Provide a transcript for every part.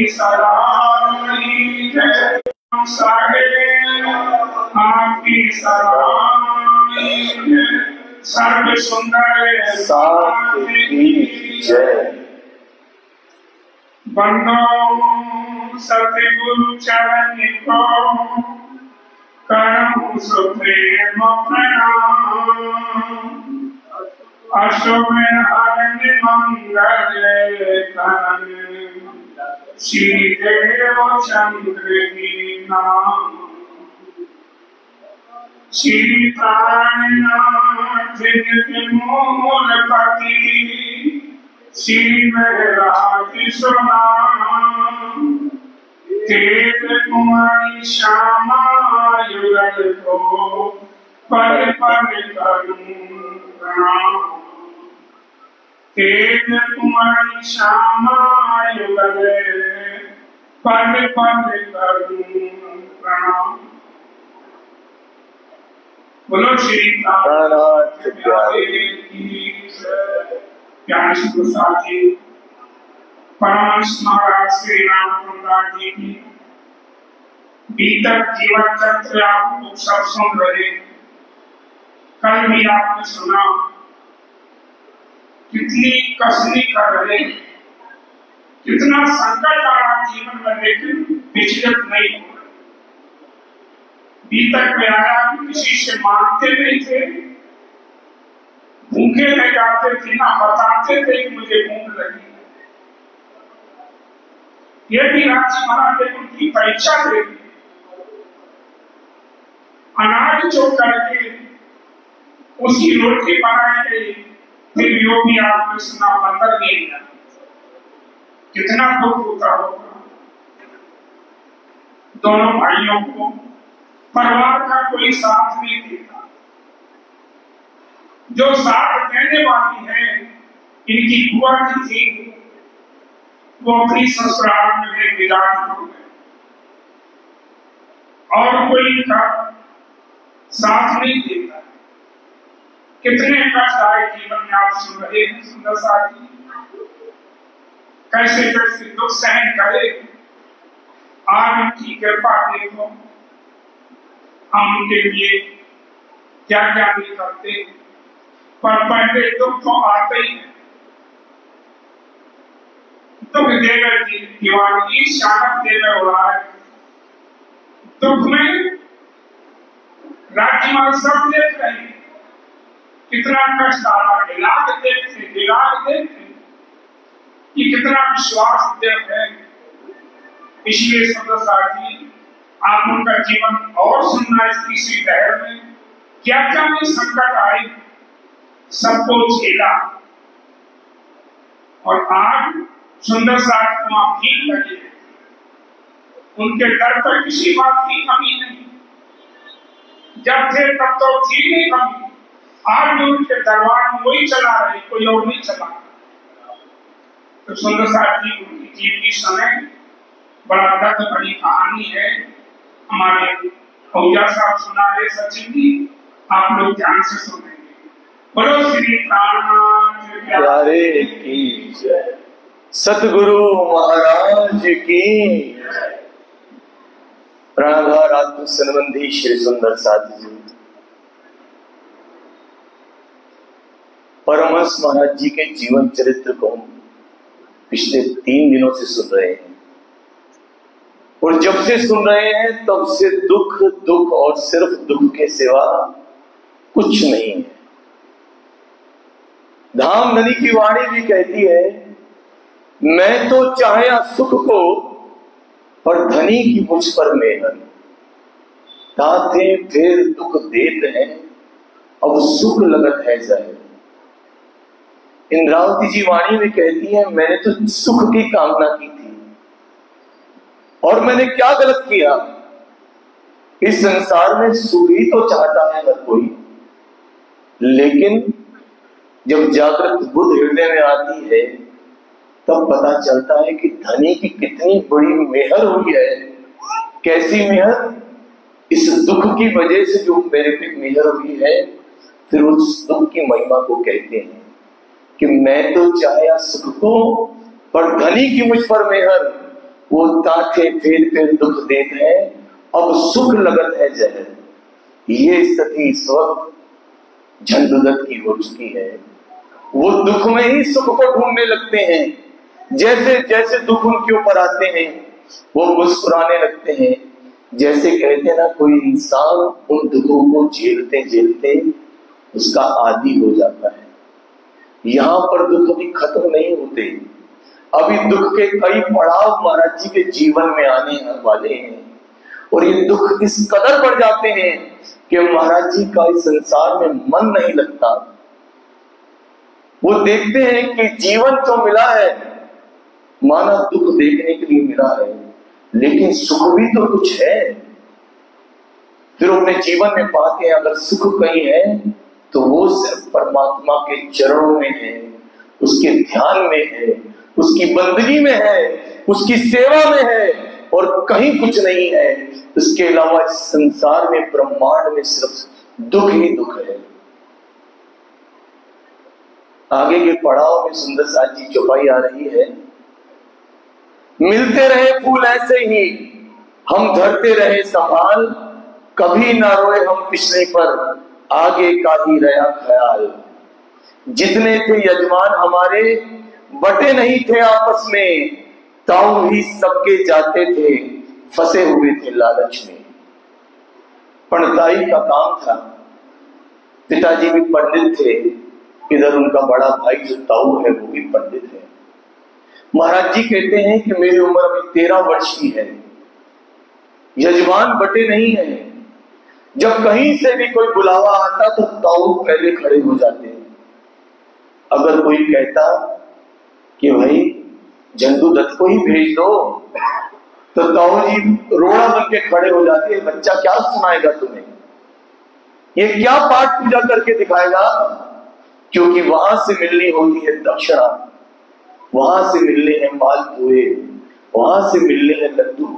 सराय जय साहेब आपकी सराय सर्व सुंदर साथ की जय। बंदो सतगुरु चरण को करम सुप्रेम प्रणाम। अशुभ हरण मंगल करण श्री देव चंद्र की नाम। श्री प्राणनाथ मूल पति श्री महराज सुनाम। तेज कुमारी श्यामा युगल को पल पल करूं प्रणाम। तेज कुमारी श्यामा युगल पल पल करूं प्रणाम। बोलो श्री प्राणनाथ प्यारे की प्यारे प्रसाद जी, परमहंस महाराज श्री रामचंद्र जी की बीतक जीवन चक्र आप लोग सब सुन रहे। कल भी आपने सुना कितनी कसनी कर रहे, कितना संकट आ रहा जीवन में, लेकिन विचलित नहीं हो। बीतक में आया कि किसी से मांगते नहीं थे, भूखे रह जाते थे, ना बताते थे कि मुझे भूख लगी। ये भी राजी महाराज ने उनकी परीक्षा दे दी। अनाज चोक करके उसकी रोटी बनाई गई, फिर योगी आपने सुना मंदिर नहीं गया। कितना दुख होता होगा दोनों भाइयों को। परिवार का कोई साथ नहीं देता। जो साथ देने वाली है इनकी बुआ जी थी, वो अपनी ससुराल में विराट हो गए और कोई इनका साथ नहीं देता। कितने कष्ट आए जीवन में आप सुन रहे हैं। सुंदर साथ कैसे कैसे दुख सहन करे। आज उनकी कृपा देखो, हम उनके लिए क्या क्या नहीं करते, पर पहले दुख तो आते ही है। दुख देवे दीवानगी शानक देवे उड़ाए। दुख में राज्यमाल सब देख रहे हैं, कितना कष्ट आ रहा है। लाभ देखते विराग देखते कि कितना विश्वास देव है। इसलिए सदस्य जी आप उनका जीवन और सुनना। इस तीसरी लहर में क्या क्या में संकट आए, सबको झेला और आज सुंदर साथ को आप ठीक लगे। उनके दर पर किसी बात की कमी नहीं। जब थे तब तो थी नहीं कमी। आज भी उनके दरबार में वही चला रहे, कोई और नहीं चला। तो सुंदर साथ जी उनकी जीवनी समय बड़ा दर्द भरी कहानी है। हमारे फौजा साहब सुना रहे, सचिन जी आप लोग ध्यान से सुनेंगे। बोलो श्री प्राणनाथ प्यारे की जय। सतगुरु महाराज की प्राणाधार आत्म संबंधी श्री सुंदर साथ जी, परमहंस महाराज जी के जीवन चरित्र को पिछले 3 दिनों से सुन रहे हैं। और जब से सुन रहे हैं तब से दुख दुख और सिर्फ दुख के सिवा कुछ नहीं है। धाम धनी की वाणी भी कहती है, मैं तो चाहया सुख को पर धनी की मुझ पर मेहर। ताते फिर दुख देते हैं, अब सुख लगत है जाए। इंद्रावती जी वाणी में कहती है, मैंने तो सुख की कामना की थी और मैंने क्या गलत किया। इस संसार में सुख ही तो चाहता है हर कोई, लेकिन जब जागृत बुद्ध हृदय में आती है तब पता चलता है कि धनी की कितनी बड़ी मेहर हुई है। कैसी मेहर? इस दुख की वजह से जो मेरे पे मेहर हुई है। फिर उस दुख की महिमा को कहते हैं कि मैं तो चाहया सुख को पर धनी की मुझ पर मेहर। वो ताके फेर फेर दुख देते हैं, अब सुख लगत है जहर। ये स्थिति इस वक्त झंडूदत्त की हो चुकी है। वो दुख में ही सुख को ढूंढने लगते हैं। जैसे जैसे दुख उनके ऊपर आते हैं वो मुस्कुराने लगते हैं। जैसे कहते हैं ना, कोई इंसान उन दुखों को झेलते झेलते उसका आदी हो जाता है। यहां पर दुख अभी खत्म नहीं होते, अभी दुख के कई पड़ाव महाराज जी के जीवन में आने वाले हैं। और ये दुख इस कदर बढ़ जाते हैं कि महाराज जी का इस संसार में मन नहीं लगता। वो देखते हैं कि जीवन तो मिला है, माना दुख देखने के लिए मिला है, लेकिन सुख भी तो कुछ है। फिर अपने जीवन में पाते हैं अगर सुख कहीं है तो वो सिर्फ परमात्मा के चरणों में है, उसके ध्यान में है, उसकी बंदगी में है, उसकी सेवा में है, और कहीं कुछ नहीं है। इसके अलावा इस संसार में ब्रह्मांड में सिर्फ दुख ही दुख है। आगे के पड़ाव में सुंदर साथ जी चौपाई आ रही है। मिलते रहे फूल ऐसे ही, हम धरते रहे संभाल, कभी ना रोए हम पिछले पर, आगे का ही रहा ख्याल। जितने थे यजमान हमारे, बटे नहीं थे आपस में, ताऊ ही सबके जाते थे, फंसे हुए थे लालच में। पंडिताई का काम था, पिताजी भी पंडित थे, इधर उनका बड़ा भाई जो ताऊ है वो भी पंडित है। महाराज जी कहते हैं कि मेरी उम्र अभी 13 वर्ष की है, यजमान बटे नहीं है। जब कहीं से भी कोई बुलावा आता तो ताऊ पहले खड़े हो जाते हैं। अगर कोई कहता कि भाई झंडूदत्त को ही भेज दो तो ताऊ जी रोड़ा बन के खड़े हो जाते हैं। बच्चा क्या सुनाएगा तुम्हें, ये क्या पाठ पूजा करके दिखाएगा? क्योंकि वहां से मिलनी होती है दक्षिणा, वहां से मिलने हैं मालपुए, वहां से मिलने हैं लड्डू,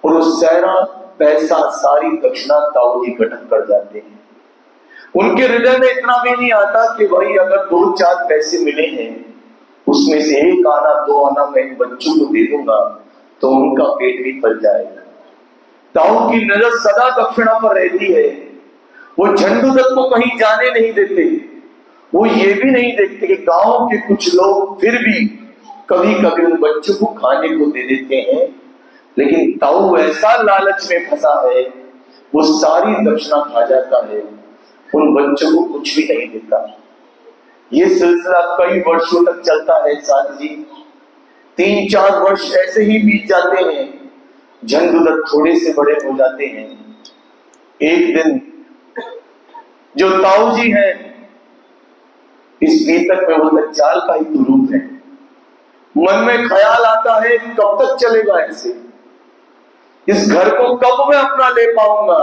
और वो सारा पैसा सारी दक्षिणा ताऊ जी इकट्ठा कर जाते हैं। उनके हृदय में इतना भी नहीं आता कि भाई अगर 2-4 पैसे मिले हैं उसमें से 1 आना 2 आना मैं बच्चों को दे दूंगा तो उनका पेट भी भर जाएगा। ताऊ की नजर सदा दक्षिणा पर रहती है। वो झंडूदत्त को कहीं जाने नहीं देते। वो ये भी नहीं देखते कि गांव के कुछ लोग फिर भी कभी कभी उन बच्चों को खाने को दे देते हैं, लेकिन ताऊ ऐसा लालच में फंसा है वो सारी दक्षिणा खा जाता है, उन बच्चों को कुछ भी नहीं देता। ये सिलसिला कई वर्षों तक चलता है साथ जी। 3-4 वर्ष ऐसे ही बीत जाते हैं। झंडूदत्त थोड़े से बड़े हो जाते हैं। एक दिन जो ताऊ जी हैं, इस बीतक में वो दज्जाल का ही तो रूप है। मन में ख्याल आता है कब तक चलेगा ऐसे, इस घर को कब मैं अपना ले पाऊंगा,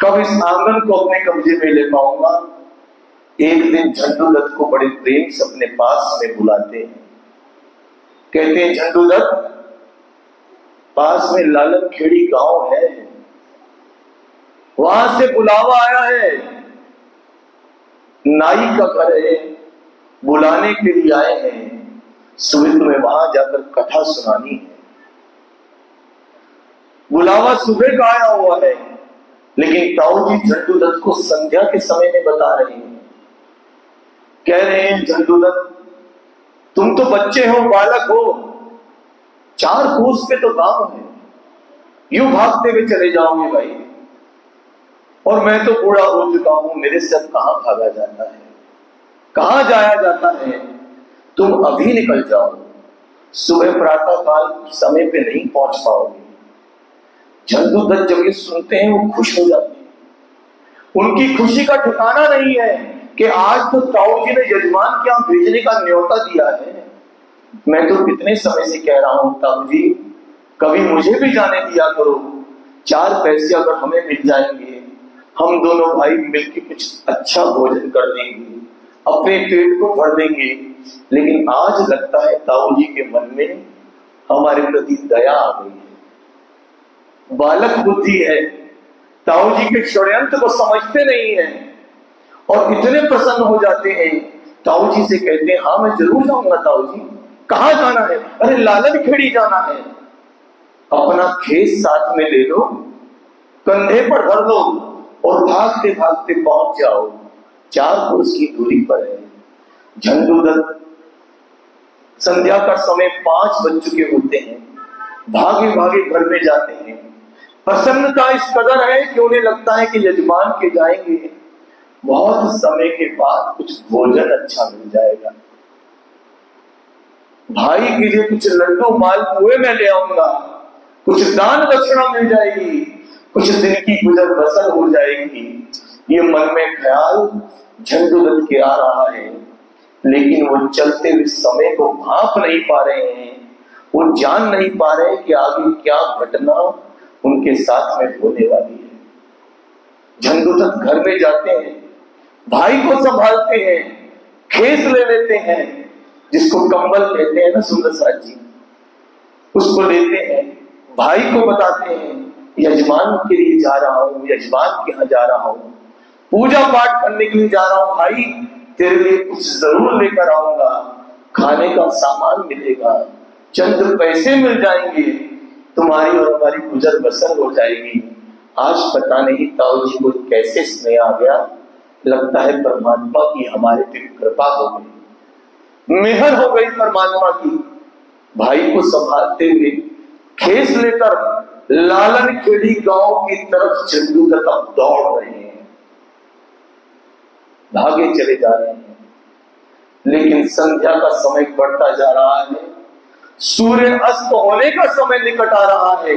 कब इस आंगन को अपने कब्जे में ले पाऊंगा। एक दिन झंडूदत्त को बड़े प्रेम से अपने पास में बुलाते हैं। कहते हैं झंडूदत्त, पास में लालन खेड़ी गांव है, वहां से बुलावा आया है, नाई का घर है, बुलाने के लिए आए हैं, सुबह तुम्हें वहां जाकर कथा सुनानी है। बुलावा सुबह का आया हुआ है, लेकिन ताऊ जी झंडूदत्त को संध्या के समय में बता रहे हैं। कह रहे हैं झंडूदत्त, तुम तो बच्चे हो, बालक हो, 4 कोस पे तो गांव है, यूं भागते हुए चले जाओगे भाई, और मैं तो बूढ़ा हो चुका हूं, मेरे से अब कहां भागा जाता है, कहां जाया जाता है। तुम अभी निकल जाओ, सुबह प्रातः काल समय पे नहीं पहुंच पाओगे। झंडूदत्त जब ये सुनते हैं वो खुश हो जाते हैं। उनकी खुशी का ठिकाना नहीं है कि आज तो ताऊ जी ने यजमान के यहाँ भेजने का न्योता दिया है। मैं तो कितने समय से कह रहा हूं ताऊ जी, कभी मुझे भी जाने दिया करो, 4 पैसे अगर हमें मिल जाएंगे, हम दोनों भाई मिलकर कुछ अच्छा भोजन कर देंगे, अपने पेट को भर देंगे। लेकिन आज लगता है ताऊ जी के मन में हमारे प्रति दया आ गई है, बालक बुद्धि है, ताऊ जी के षड्यंत्र को समझते नहीं है, और इतने प्रसन्न हो जाते हैं। ताऊ जी से कहते हैं, हाँ मैं जरूर जाऊंगा ताऊ जी, कहां जाना है? अरे लालन खेड़ी जाना है। अपना खेत साथ में ले लो, कंधे पर धर लो और भागते भागते पहुंच जाओ। 4 कोस की दूरी पर है। झंडूदत्त संध्या का समय 5 बज चुके होते हैं। भागे भागे घर में जाते हैं। प्रसन्नता इस कदर है कि उन्हें लगता है कि यजमान के जाएंगे, बहुत समय के बाद कुछ भोजन अच्छा मिल जाएगा। भाई के लिए कुछ लड्डू मालपुए में ले आऊंगा, कुछ दान दक्षिणा मिल जाएगी, कुछ दिन की गुजर बसर हो जाएगी। ये मन में ख्याल झंडूदत्त के आ रहा है, लेकिन वो चलते हुए समय को भांप नहीं पा रहे हैं। वो जान नहीं पा रहे कि आगे क्या घटना उनके साथ में होने वाली है। झंडूदत्त घर में जाते हैं, भाई को संभालते हैं, खेस ले लेते हैं, जिसको कंबल कहते हैं ना सुंदर साथ जी, उसको लेते हैं, भाई को बताते हैं यजमान के लिए जा रहा हूं, यजमान के यहाँ जा रहा हूं, पूजा पाठ करने के लिए जा रहा हूं, भाई तेरे लिए कुछ जरूर लेकर आऊंगा, खाने का सामान मिलेगा, चंद पैसे मिल जाएंगे, तुम्हारी और हमारी गुजर बसर हो जाएगी। आज पता नहीं ताऊ जी को कैसे स्नेह आ गया, लगता है परमात्मा की हमारे पे कृपा हो गई, मेहर हो गई परमात्मा की। भाई को संभालते हुए खेस लेकर लालन खेड़ी गांव की तरफ झंडूदत्त अब दौड़ रहे हैं, भागे चले जा रहे हैं। लेकिन संध्या का समय बढ़ता जा रहा है, सूर्य अस्त होने का समय निकट आ रहा है।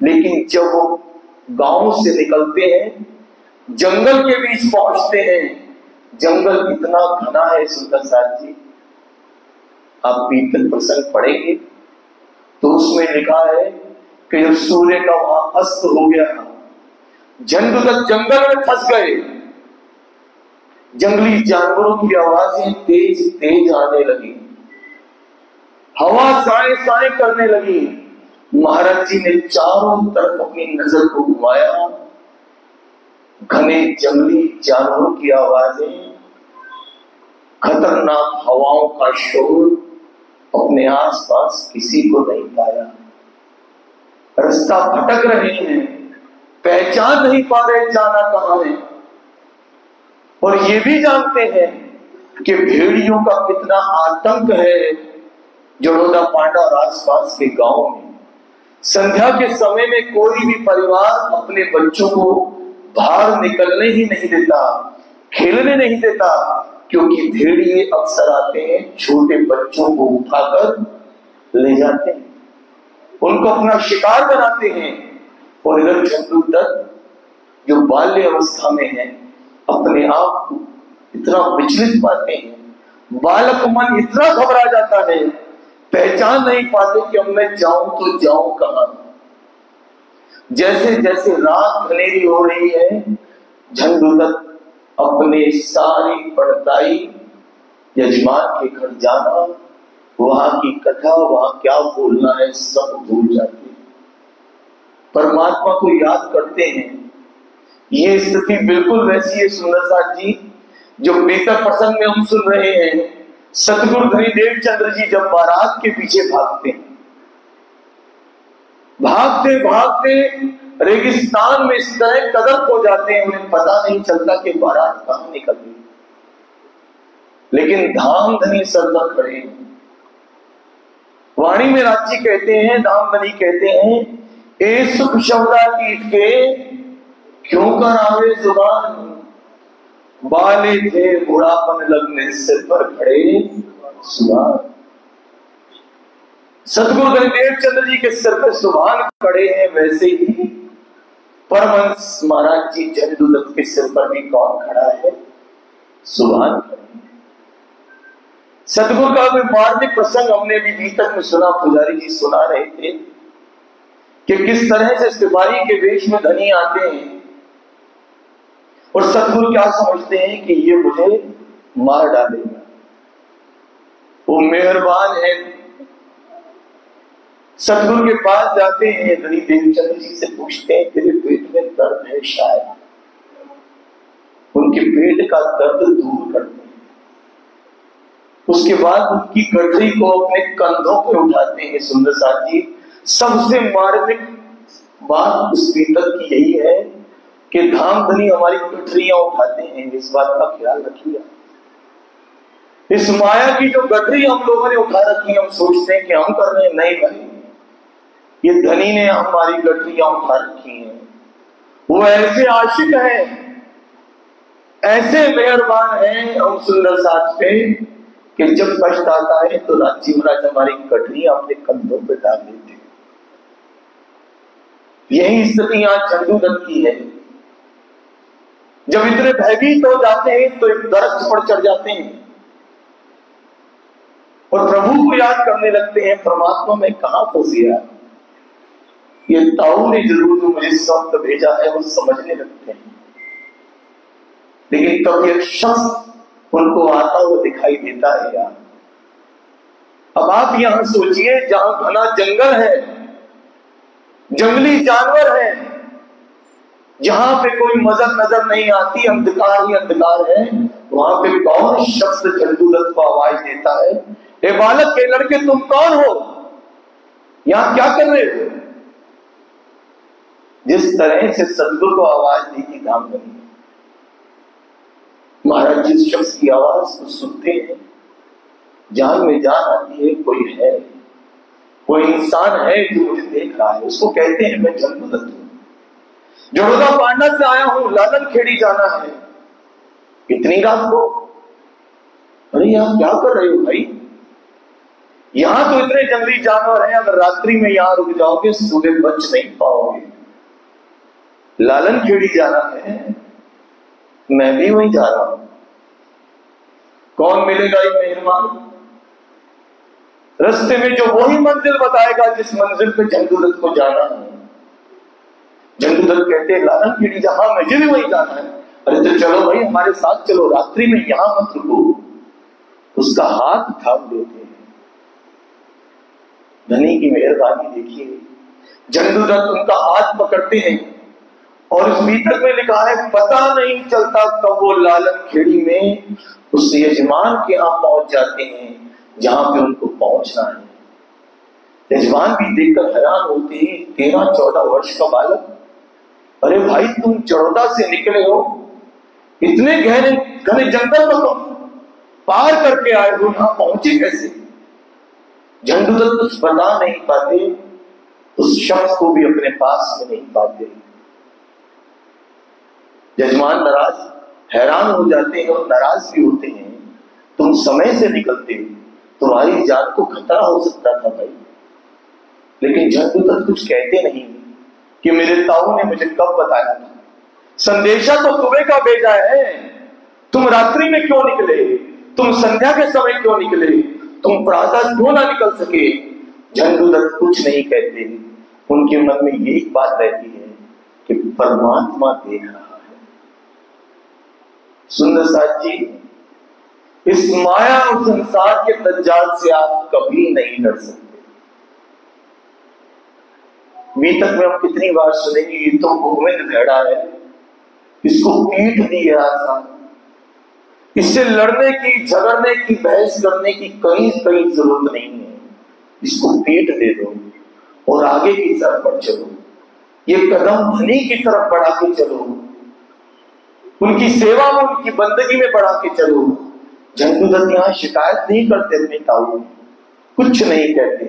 लेकिन जब वो गांव से निकलते हैं, जंगल के बीच पहुंचते हैं, जंगल इतना घना है सुंदर साथ जी, आप कीर्तन प्रसंग पढ़ेंगे तो उसमें लिखा है कि जब सूर्य का वहां अस्त हो गया, झंडूदत्त जंगल में फंस गए। जंगली जानवरों की आवाजें तेज तेज आने लगी, हवा साए साए करने लगी। महाराज जी ने चारों तरफ अपनी नजर को घुमाया, घने जंगली जानवरों की आवाजें, खतरनाक हवाओं का शोर, अपने आसपास किसी को नहीं पाया। रास्ता भटक रहे हैं, पहचान नहीं पा रहे जाना कहां है। और ये भी जानते हैं कि भेड़ियों का कितना आतंक है जड़ोदा पांडा और आसपास के गांव में। संध्या के समय में कोई भी परिवार अपने बच्चों को बाहर निकलने ही नहीं देता, खेलने नहीं देता, क्योंकि भेड़िए अक्सर आते हैं, छोटे बच्चों को उठाकर ले जाते हैं, उनको अपना शिकार बनाते हैं। और इधर झंडूदत्त जो बाल्य अवस्था में है, अपने आप को इतना विचलित पाते हैं, बालक मन इतना घबरा जाता है, पहचान नहीं पाते कि अब मैं जाऊं तो जाऊं कहां। जैसे जैसे रात घनेरी हो रही है, झंडूदत्त अपने सारी पढ़ताई, यजमान के घर जाना, वहां की कथा, वहां क्या बोलना है, सब भूल जाते हैं, परमात्मा को याद करते हैं। ये स्थिति बिल्कुल वैसी है सुंदर साथ जी जो बेहतर प्रसंग में हम सुन रहे हैं। सतगुरु धनीदेव चंद्र जी जब बारात के पीछे भागते हैं, भागते भागते रेगिस्तान में इस तरह कदर हो जाते हैं, उन्हें पता नहीं चलता कि बारात कहां निकल गई। लेकिन धाम धनी सरदार खड़े हैं। वाणी में राजी कहते हैं, धाम धनी कहते हैं, ए सुख शब्दा कीट के क्यों कर आवे जुबान, बाले थे बुढ़ापन लगने सिर पर खड़े सुभान। सतगुरु धनीदेव चंद्र जी के सिर पर सुभान खड़े हैं, वैसे ही परमहंस महाराज जी झंडूदत्त के सिर पर भी कौन खड़ा है? सुभान खड़े। सतगुरु का मार्मिक प्रसंग हमने भी बीतक में सुना, पुजारी जी सुना रहे थे कि किस तरह से सिपाही के वेश में धनी आते हैं और सतगुरु क्या समझते हैं कि ये मुझे मार डालेगा। वो मेहरबान है, सतगुरु के पास जाते हैं, धनीदेव चंद्र जी से पूछते हैं तेरे पेट में दर्द है शायद, उनके पेट का दर्द दूर करते हैं। उसके बाद उनकी गठरी को अपने कंधों पर उठाते हैं। सुंदर साथ जी, सबसे मार्मिक बात उस पीतल की यही है कि धाम धनी हमारी गठरियां उठाते हैं। इस बात का ख्याल रखिए। इस माया की जो गठरी हम लोगों ने उठा रखी है, हम सोचते हैं कि हम कर रहे हैं। नहीं भाई, ये धनी ने हमारी गठरियां उठा रखी हैं। वो ऐसे आशिक हैं, ऐसे मेहरबान हैं हम सुंदर साथ पे कि जब कष्ट आता है तो राजी महाराज हमारी गठरियां अपने कंधों पे डाल देते हैं। यही स्थिति यहाँ चंदू दत्त की है। जब इतने भयभीत हो जाते हैं तो एक दरख्त पर चढ़ जाते हैं और प्रभु को याद करने लगते हैं, परमात्मा में कहां फंस गया। ये ताऊ ने जरूर जो मुझे शब्द भेजा है वो समझने लगते हैं। लेकिन तब एक शख्स उनको आता हुआ दिखाई देता है यार। अब आप यहां सोचिए, जहां घना जंगल है, जंगली जानवर है, जहां पे कोई मदद नजर नहीं आती, अंधकार ही अंधकार है, वहां पे कौन शख्स चंदू दत्त को आवाज देता है, ए बालक के लड़के तुम कौन हो, यहां क्या कर रहे हो। जिस तरह से सदगुरु को आवाज दी थी धाम धनी, महाराज जिस शख्स की आवाज को सुनते हैं जान में जान आती है, कोई है, कोई इंसान है जो मुझे देख रहा है। उसको कहते हैं मैं चंदू दत्त हूं, जड़ोदा पांडा से आया हूं, लालन खेड़ी जाना है। इतनी रात को, अरे यहां क्या कर रहे हो भाई, यहां तो इतने जंगली जानवर हैं, अगर रात्रि में यहां रुक जाओगे सुबह बच नहीं पाओगे। लालन खेड़ी जाना है, मैं भी वहीं जा रहा हूं। कौन मिलेगा ये मेहरबान, रास्ते में जो वही मंजिल बताएगा जिस मंजिल पे चंदू दत्त को जाना है। चंदू दत्त कहते हैं लालन खेड़ी जहां, मुझे भी वहीं जाना है। अरे तो चलो भाई हमारे साथ चलो, रात्रि में यहां मत रुको। उसका हाथ थाम देते हैं। धनी की मेहरबानी देखिए, चंदू दत्त उनका हाथ पकड़ते हैं और इस भीतर में लिखा है पता नहीं चलता कब वो लालन खेड़ी में उस यजमान के यहां पहुंच जाते हैं जहां पे उनको पहुंचना है। यजमान भी देखकर हैरान होते हैं, 13-14 वर्ष का बालक, अरे भाई तुम चड़ौदा से निकले हो, इतने गहरे घने जंगल में तुम पार करके आए हो, यहां पहुंचे कैसे। चंदू दत्त कुछ बता नहीं पाते, उस शख्स को भी अपने पास में नहीं पाते। यजमान नाराज, हैरान हो जाते हैं और नाराज भी होते हैं। तुम समय से निकलते, तुम्हारी जान को खतरा हो सकता था भाई। लेकिन चंदू दत्त कुछ कहते नहीं कि मेरे ताऊ ने मुझे कब बताया था, संदेशा तो सुबह का भेजा है, तुम रात्रि में क्यों निकले, तुम संध्या के समय क्यों निकले, तुम प्रातः क्यों ना निकल सके। चंदू दत्त कुछ नहीं कहते, उनके मन में यही बात रहती है कि परमात्मा देख रहा है। सुंदर साथ जी, इस माया और संसार के दज्जाल से आप कभी नहीं डर सकते। बीतक में हम कितनी बार सुनेंगे ये तो गोविंद भेड़ा है, इसको पीट दी है आसान, इससे लड़ने की, झगड़ने की, बहस करने की कहीं जरूरत नहीं है, इसको पीट दे दो और आगे की तरफ बढ़ चलो। ये कदम धनी की तरफ बढ़ा के चलो, उनकी सेवा में, उनकी बंदगी में बढ़ा के चलो। चंदू दत्त यहाँ शिकायत नहीं करते अपने ताऊ, कुछ नहीं कहते,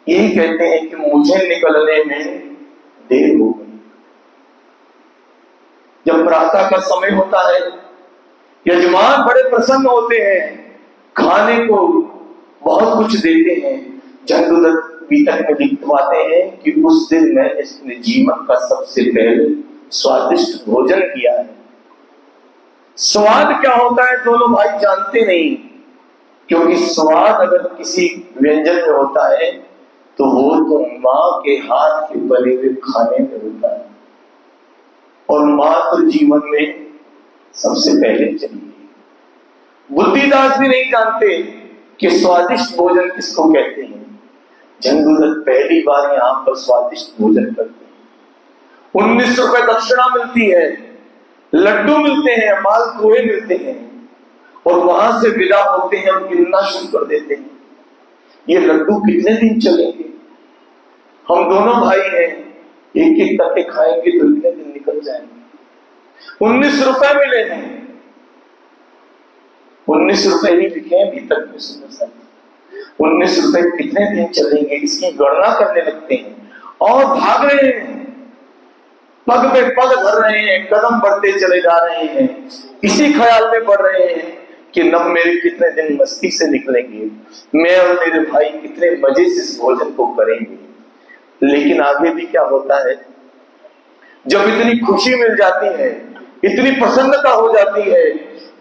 यही कहते हैं कि मुझे निकलने में देर हो गई। जब प्रातः का समय होता है, यजमान बड़े प्रसन्न होते हैं, खाने को बहुत कुछ देते हैं। चंदू दत्त बीतक में लिखवाते हैं कि उस दिन मैं अपने जीवन का सबसे पहले स्वादिष्ट भोजन किया है। स्वाद क्या होता है दोनों भाई जानते नहीं, क्योंकि स्वाद अगर किसी व्यंजन में होता है तो वो तो माँ के हाथ के बने हुए खाने में होता है, और माँ तो जीवन में सबसे पहले चली। बुद्धिदास भी नहीं जानते कि स्वादिष्ट भोजन किसको कहते हैं। चंदू दत्त पहली बार यहाँ पर स्वादिष्ट भोजन करते हैं। 19 रुपए दक्षिणा मिलती है, लड्डू मिलते हैं, मालपुए मिलते हैं, और वहां से विदा होते हैं हम गिनना शुरू कर देते हैं, ये लड्डू कितने दिन चलेंगे, हम दोनों भाई हैं, एक एक करके खाएंगे तो इतने दिन निकल जाएंगे। 19 रुपए मिले हैं, 19 रुपए ही लिखे हैं भीतर में, सुंदर साहब 19 रुपए कितने दिन चलेंगे इसकी गणना करने लगते हैं और भाग रहे हैं, पग पे पग धर रहे हैं, कदम बढ़ते चले जा रहे हैं, इसी ख्याल में बढ़ रहे हैं कि नब मेरे कितने दिन मस्ती से निकलेंगे, मैं और मेरे भाई कितने मजे से इस भोजन को करेंगे। लेकिन आगे भी क्या होता है, जब इतनी खुशी मिल जाती है, इतनी प्रसन्नता हो जाती है,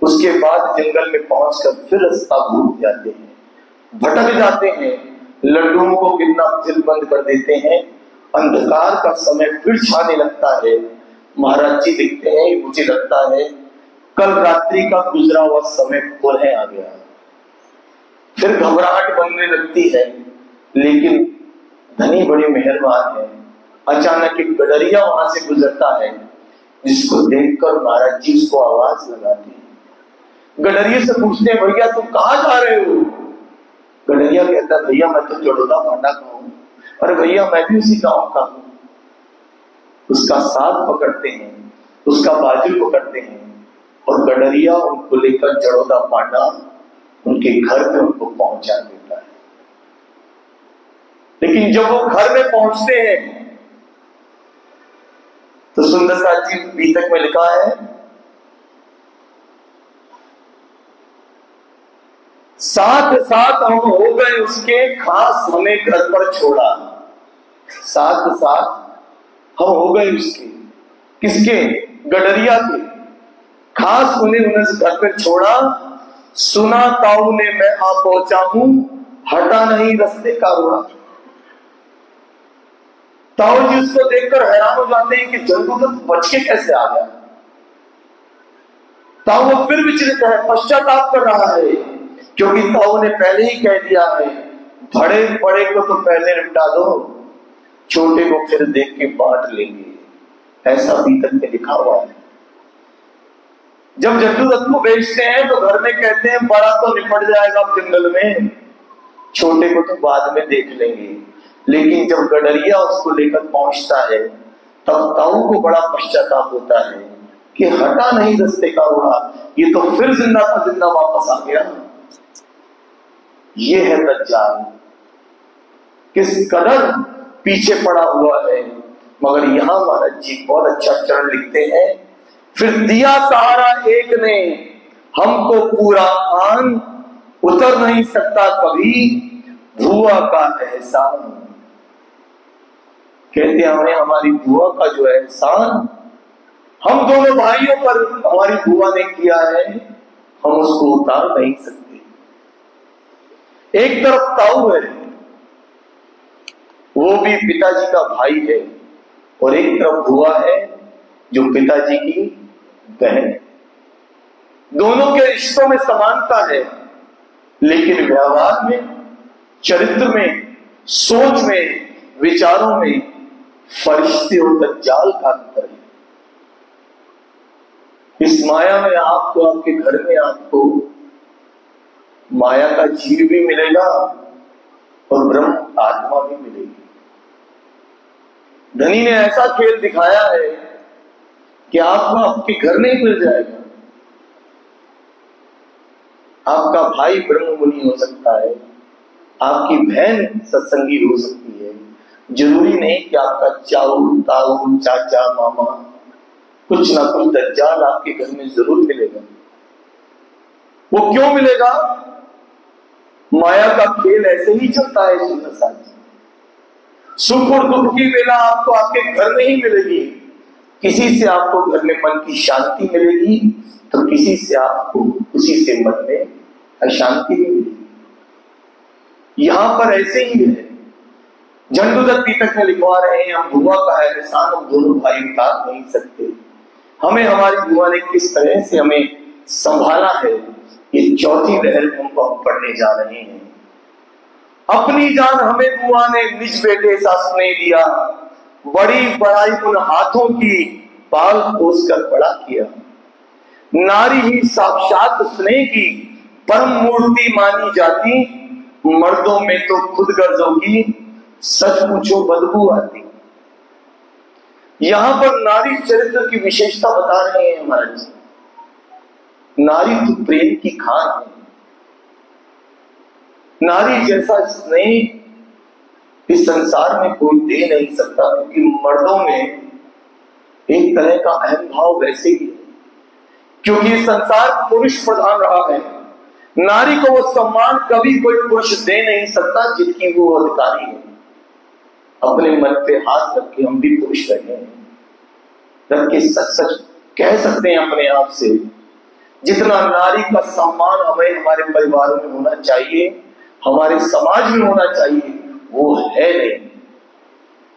उसके बाद जंगल में पहुंचकर फिर रास्ता भूल जाते हैं, भटक जाते हैं, लड्डुओं को गिनना फिर बंद कर देते हैं, अंधकार का समय फिर छाने लगता है। महाराज जी लिखते हैं, मुझे लगता है कल रात्रि का गुजरा हुआ समय पुनः आ गया। फिर घबराहट बनने लगती है, लेकिन धनी बड़े मेहरबान है, अचानक एक गडरिया वहां से गुजरता है, जिसको देखकर महाराज जी उसको आवाज लगाते हैं। गडरिये से पूछते हैं, भैया तुम कहाँ जा रहे हो? गडरिया कहता है, भैया मैं तो जड़ोदा पांडा का हूं। अरे भैया मैं भी उसी गांव का हूं। उसका साथ पकड़ते हैं, उसका बाजू पकड़ते हैं और गडरिया उनको लेकर जड़ोदा पांडा उनके घर पे उनको पहुंचा देता है। लेकिन जब वो घर में पहुंचते हैं तो सुंदर साथ जी बीतक में लिखा है, साथ साथ हम हो गए उसके, खास हमें घर पर छोड़ा। साथ साथ हम हो गए उसके, किसके? गडरिया के, खास उन्हें घर पर छोड़ा। सुना ताऊ ने मैं आ पहुंचा हूं, हटा नहीं रास्ते का रोड़ा। ताऊ जी उसको देखकर हैरान हो जाते हैं कि जंगुदत्त बच के कैसे आ गया। ताऊ फिर विचलित है, पश्चाताप कर रहा है, क्योंकि ताऊ ने पहले ही कह दिया है, बड़े बड़े को तो पहले निपटा दो, छोटे को फिर देख के बांट लेंगे, ऐसा बीतक में लिखा हुआ है। जब जंगुदत्त को बेचते हैं तो घर में कहते हैं, बड़ा तो निपट जाएगा जंगल में, छोटे को तो बाद में देख लेंगे। लेकिन जब गडरिया उसको लेकर पहुंचता है, तब ताऊ को बड़ा पश्चाताप होता है कि हटा नहीं रास्ते का रोड़ा, ये तो फिर जिंदा का जिंदा वापस आ गया। ये है दज्जाल, किस कदर पीछे पड़ा हुआ है। मगर यहां महाराज जी बहुत अच्छा चरण लिखते हैं, फिर दिया सहारा एक ने हमको पूरा आन, उतर नहीं सकता कभी भुआ का एहसान। कहते हैं, हमने हमारी बुआ का जो एहसान हम दोनों भाइयों पर हमारी बुआ ने किया है, हम उसको उतार नहीं सकते। एक तरफ ताऊ है, वो भी पिताजी का भाई है, और एक तरफ बुआ है जो पिताजी की बहन है। दोनों के रिश्तों में समानता है, लेकिन व्यवहार में, चरित्र में, सोच में, विचारों में फरिश्ते और दज्जाल का अंतर है। इस माया में आपको, आपके घर में आपको माया का जीव भी मिलेगा और ब्रह्म आत्मा भी मिलेगी। धनी ने ऐसा खेल दिखाया है कि आपको आपके घर में ही मिल जाएगा। आपका भाई ब्रह्म मुनि हो सकता है, आपकी बहन सत्संगी हो सकती है, जरूरी नहीं कि आपका चाऊ ताऊ चाचा मामा, कुछ ना कुछ दज्जाल आपके घर में जरूर मिलेगा। वो क्यों मिलेगा? माया का खेल ऐसे ही चलता है सुंदर साथी। सुख और दुख की वेला आपको आपके घर में ही मिलेगी। किसी से आपको घर में मन की शांति मिलेगी, तो किसी से आपको उसी से मन में अशांति मिलेगी। यहां पर ऐसे ही है। जंगुदत्त बीतक में लिखवा रहे हैं, हम बुआ का एहसान हम दोनों भाई उतार नहीं सकते। हमें हमारी बुआ ने किस तरह से हमें संभाला है, ये चौथी लहर में हमको हम पढ़ने जा रहे हैं। अपनी जान हमें बुआ ने निज बेटे सा स्नेह दिया, बड़ी बड़ाई उन हाथों की पाल पोस कर बड़ा किया। नारी ही साक्षात स्नेह की परम मूर्ति मानी जाती, मर्दों में तो खुद गर्जों की सच पूछो बदबू आती। यहां पर नारी चरित्र की विशेषता बता रहे हैं महाराज। नारी तो प्रेम की खान है। नारी जैसा स्नेह इस संसार में कोई दे नहीं सकता, क्योंकि मर्दों में एक तरह का अहम भाव वैसे ही है, क्योंकि संसार पुरुष प्रधान रहा है। नारी को वो सम्मान कभी कोई पुरुष दे नहीं सकता जिसकी वो अधिकारी है। अपने मन पे हाथ रख के हम भी पुरुष रहे हैं, रख के सच सच कह सकते हैं अपने आप से, जितना नारी का सम्मान हमें हमारे परिवारों में होना चाहिए, हमारे समाज में होना चाहिए, वो है नहीं।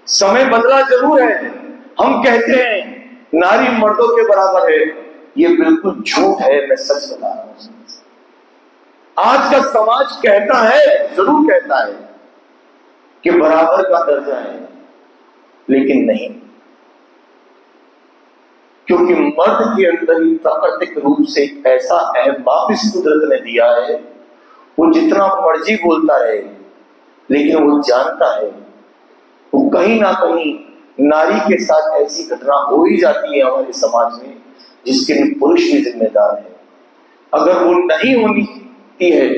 समय बदला जरूर है। हम कहते हैं नारी मर्दों के बराबर है, ये बिल्कुल झूठ है। मैं सच बता रहा हूं। आज का समाज कहता है, जरूर कहता है कि बराबर का दर्जा है, लेकिन नहीं, क्योंकि मर्द के अंदर ही प्राकृतिक रूप से ऐसा अहम इस कुदरत ने दिया है। वो जितना मर्जी बोलता है, लेकिन वो जानता है वो कहीं ना कहीं नारी के साथ ऐसी घटना हो ही जाती है हमारे समाज में, जिसके लिए पुरुष भी जिम्मेदार है। अगर वो नहीं होनी है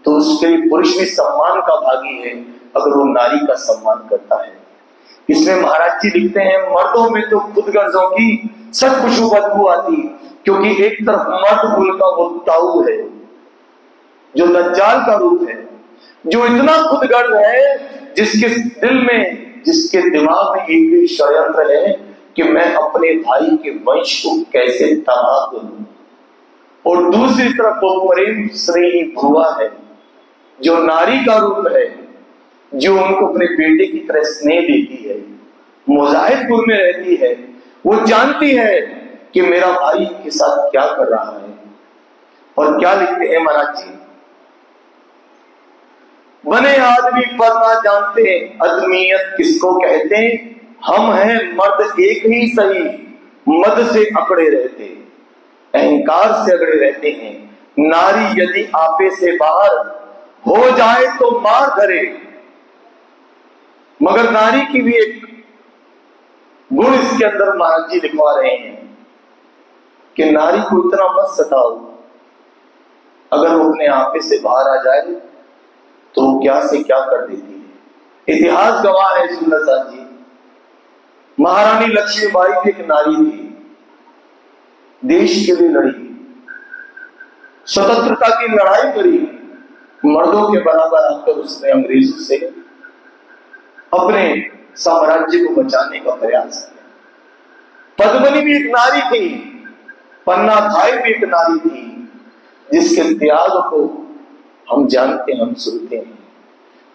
तो उसके लिए पुरुष भी सम्मान का भागी है, अगर वो नारी का सम्मान करता है। इसमें महाराज जी लिखते हैं, मर्दों में तो खुद गर्जों की सच खुशबू बदबू आती, क्योंकि एक तरफ मर्द कुल का वो ताऊ है जो दज्जाल का रूप है, जो इतना खुदगर्ज है, जिसके दिल में, जिसके दिमाग में एक भी षड्यंत्र है कि मैं अपने भाई के वंश को कैसे तबाह करूं। और दूसरी तरफ वो प्रेम स्नेही भुआ है, जो नारी का रूप है, जो उनको अपने बेटे की तरह स्नेह देती है, मुजाहिदपुर में रहती है। वो जानती है कि मेरा भाई के साथ क्या कर रहा है। और क्या लिखते हैं महाराज जी, बने आदमी पर ना जानते अदमियत किसको कहते, हम हैं मर्द एक ही सही, मद से अकड़े रहते, अहंकार से अकड़े रहते हैं। नारी यदि आपे से बाहर हो जाए तो मार धरे। मगर नारी की भी एक गुण इसके अंदर महाराज जी लिखवा रहे हैं कि नारी को इतना मत सताओ, अगर वो अपने आपे से बाहर आ जाए तो क्या से क्या कर देती है। इतिहास गवाह है सुंदर साहब जी। महारानी लक्ष्मीबाई भी एक नारी थी, देश के लिए लड़ी, स्वतंत्रता की लड़ाई करी, मर्दों के बराबर आकर उसने अंग्रेजों से अपने साम्राज्य को बचाने का प्रयास किया। पद्मिनी भी एक नारी थी, पन्ना धाई भी एक नारी थी, जिसके त्याग को हम जानते हैं, हम सुनते हैं।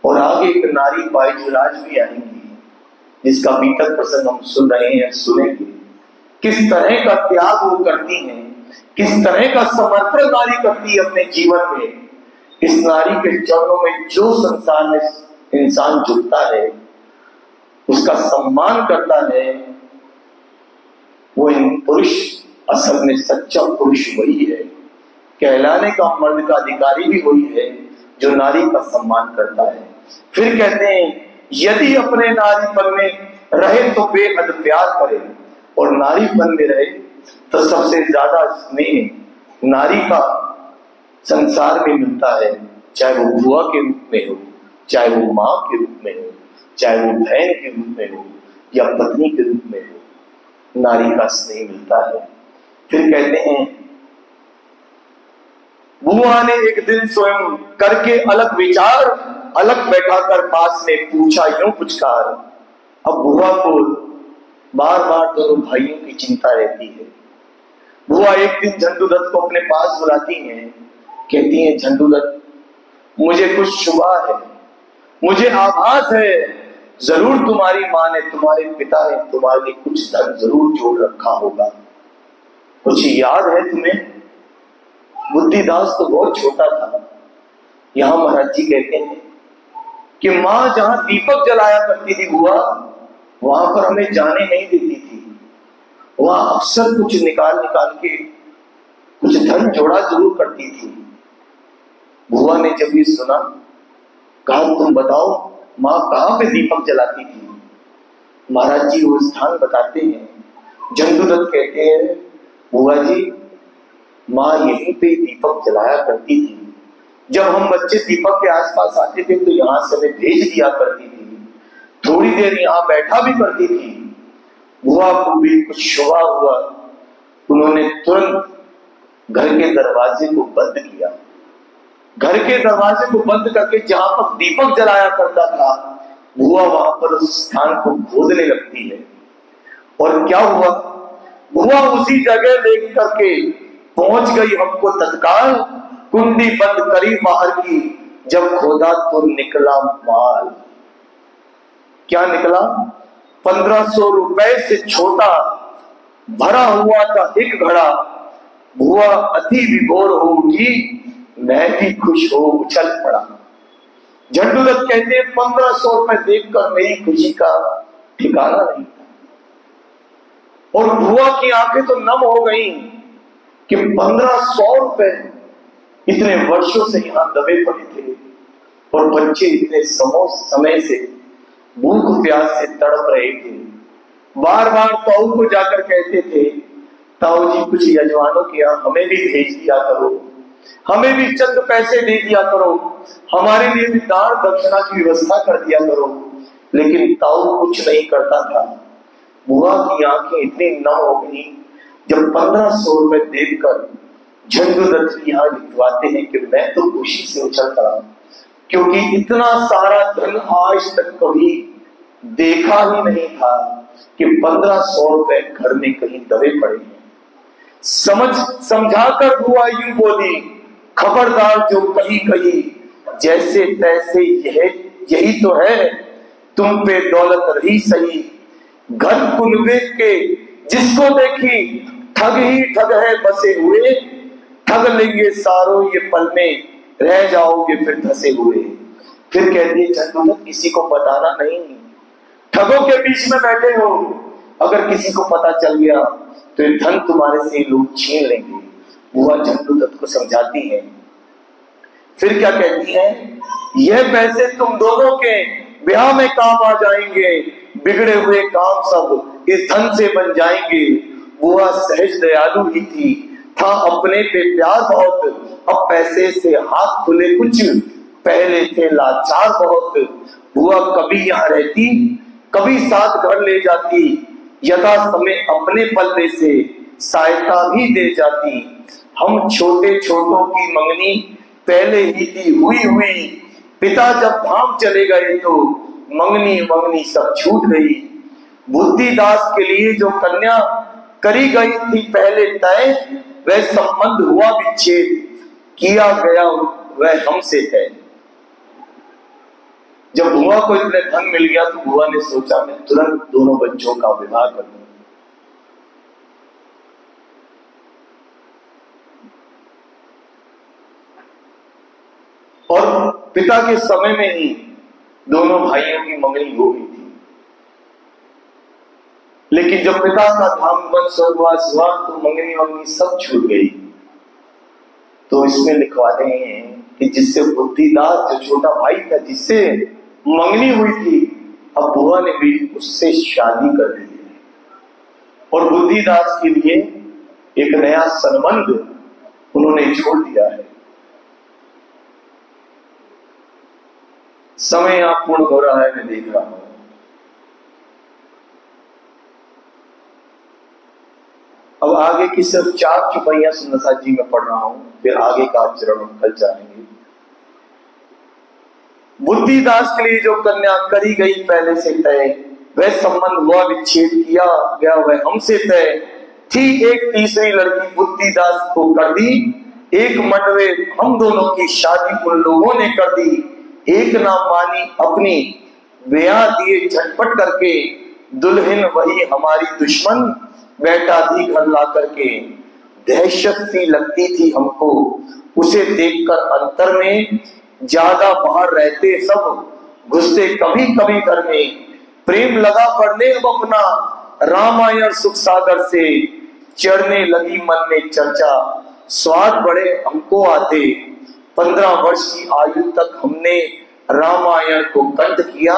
और आगे एक नारी बाईजुराज भी आएंगी, जिसका बीतक प्रसंग हम सुन रहे हैं, सुनेंगे। किस तरह का त्याग वो करती हैं, किस तरह का समर्पण नारी करती है अपने जीवन में। इस नारी के चरणों में जो संसार में इंसान जुड़ता है, उसका सम्मान करता है, वो इन पुरुष असल में सच्चा पुरुष वही है। कहलाने का मर्द का अधिकारी भी वही है जो नारी का सम्मान करता है। फिर कहते हैं, यदि अपने नारीपन में रहे तो बेहद प्यार करे, और नारीपन में रहे तो सबसे ज्यादा स्नेह नारी का संसार में मिलता है। चाहे वो बुआ के रूप में हो, चाहे वो माँ के रूप में हो, चाहे वो बहन के रूप में हो, या पत्नी के रूप में हो, नारी का स्नेह मिलता है। फिर कहते हैं, बुआ ने एक दिन स्वयं करके अलग विचार, अलग बैठाकर पास में पूछा यूं पुचकार। अब बुआ को बार बार दोनों भाइयों की चिंता रहती है। बुआ एक दिन झंडूदत्त को अपने पास बुलाती हैं, कहती हैं, झंडूदत्त मुझे कुछ शुबा है, मुझे आभास है, जरूर तुम्हारी माँ ने, तुम्हारे पिता ने तुम्हारे लिए कुछ धन जरूर जोड़ रखा होगा। कुछ याद है तुम्हें? बुद्धिदास तो बहुत छोटा था। यहां महाराज जी कहते हैं कि माँ जहां दीपक जलाया करती थी बुआ, वहां पर हमें जाने नहीं देती थी। वहां अक्सर कुछ निकाल निकाल के कुछ धन जोड़ा जरूर करती थी। बुआ ने जब ये सुना, कहा तुम बताओ माँ कहाँ पे दीपक जलाती थी? महाराज जी वो स्थान बताते हैं। झंडूदत्त कहते हैं, बुआ जी माँ यहीं पे दीपक जलाया करती थी। जब हम बच्चे दीपक के आसपास आते थे तो यहाँ से हमें भेज दिया करती थी, थोड़ी देर यहाँ बैठा भी करती थी। बुआ को भी कुछ हुआ, उन्होंने तुरंत घर के दरवाजे को बंद किया। घर के दरवाजे को बंद करके जहां पर दीपक जलाया करता था, बुआ वहां पर उस स्थान को खोदने लगती है। और क्या हुआ, बुआ उसी जगह लेकर के पहुंच गई। हमको तत्काल कुंडी बंद करी बाहर की। जब खोदा तो निकला माल। क्या निकला? 1500 रुपए से छोटा भरा हुआ था एक घड़ा। बुआ अति विभोर हो उठी, मैं भी खुश हो उछल पड़ा। झंडूदत्त कहते हैं 1500 रुपए देखकर मेरी खुशी का ठिकाना नहीं था। और बुआ की आंखें तो नम हो गई कि 1500 रुपए इतने वर्षों से यहां दबे पड़े थे और बच्चे इतने समय से भूख प्यास से तड़प रहे थे। बार बार ताऊ को जाकर कहते थे, ताऊ जी कुछ यजमानों के यहाँ हमें भी भेज दिया करो, हमें भी चंद पैसे दे दिया करो, हमारे लिए भी दान दक्षिणा की व्यवस्था कर दिया करो। लेकिन ताऊ कुछ नहीं करता था। बुआ की आंखें इतनी नम हो गई जब 1500 रुपए देखकर झंडूदत्त यहाँ लिखवाते हैं कि मैं तो खुशी से उछल पड़ा, क्योंकि इतना सारा धन आज तक कभी देखा ही नहीं था कि 1500 रुपए घर में कहीं दबे पड़े हैं। समझाकर बुआ यूं बोली, खबरदार जो कही कही जैसे तैसे यही तो है, तुम पे दौलत रही सही। घर कुनबे के जिसको देखी ठग ही ठग है बसे हुए, ठग लेंगे सारों ये पल में रह जाओगे फिर धसे हुए। फिर कहती है झंडूदत्त किसी को बताना नहीं, ठगों के बीच में बैठे हो, अगर किसी को पता चल गया तो ये धन तुम्हारे से लोग छीन लेंगे। बुआ झंडूदत्त को समझाती है। फिर क्या कहती है, यह पैसे तुम दोनों के ब्याह में काम आ जाएंगे, बिगड़े हुए काम सब इस धन से बन जाएंगे। बुआ सहज दयालु ही थी, था अपने पे प्यार बहुत, अब पैसे से हाथ खुले कुछ, पहले थे लाचार बहुत। बुआ कभी यहाँ रहती, कभी साथ घर ले जाती, यथा समय अपने पल्ले से सहायता भी दे जाती। हम छोटे छोटों की मंगनी पहले ही थी हुई, पिता जब धाम चले गए तो मंगनी सब छूट गई। बुद्धिदास के लिए जो कन्या करी गई थी पहले तय, वह संबंध हुआ विच्छेद, किया गया वह हमसे है। जब बुआ को इतने धन मिल गया तो बुआ ने सोचा मैं तुरंत दोनों बच्चों का विवाह कर दूं। और पिता के समय में ही दोनों भाइयों की मंगनी हो गई थी। लेकिन जब पिता का धाम वन स्वर्गवास हुआ तो मंगनी सब छूट गई। तो इसमें लिखवा रहे हैं कि जिससे बुद्धिदास जो छोटा भाई था जिससे मंगनी हुई थी, अब बुआ ने भी उससे शादी कर दी और बुद्धिदास के लिए एक नया संबंध उन्होंने जोड़ दिया है। समय यहां पूर्ण हो रहा है, मैं देख रहा हूं। अब आगे की सिर्फ 4 चुपैया सुंदरसा जी में पढ़ रहा हूं, फिर आगे का चरण कल जाएंगे। बुद्धिदास के लिए जो कन्या करी गई पहले से तय, वह संबंध हुआ विच्छेद, किया गया वह हमसे तय। थी एक तीसरी लड़की बुद्धिदास को कर दी, एक मंडवे हम दोनों की शादी उन लोगों ने कर दी। एक ना मानी अपनी ब्याह दिए झटपट करके, दुल्हन वही हमारी दुश्मन बैठा थी घर ला करके। दहशत सी लगती थी हमको उसे देखकर अंतर में, ज्यादा बाहर रहते सब घुसते कभी कभी घर में। प्रेम लगा पढ़ने अब अपना रामायण सुख सागर से, चढ़ने लगी मन में चर्चा स्वाद बड़े हमको आते, 15 वर्ष की आयु तक हमने रामायण को कंठ किया,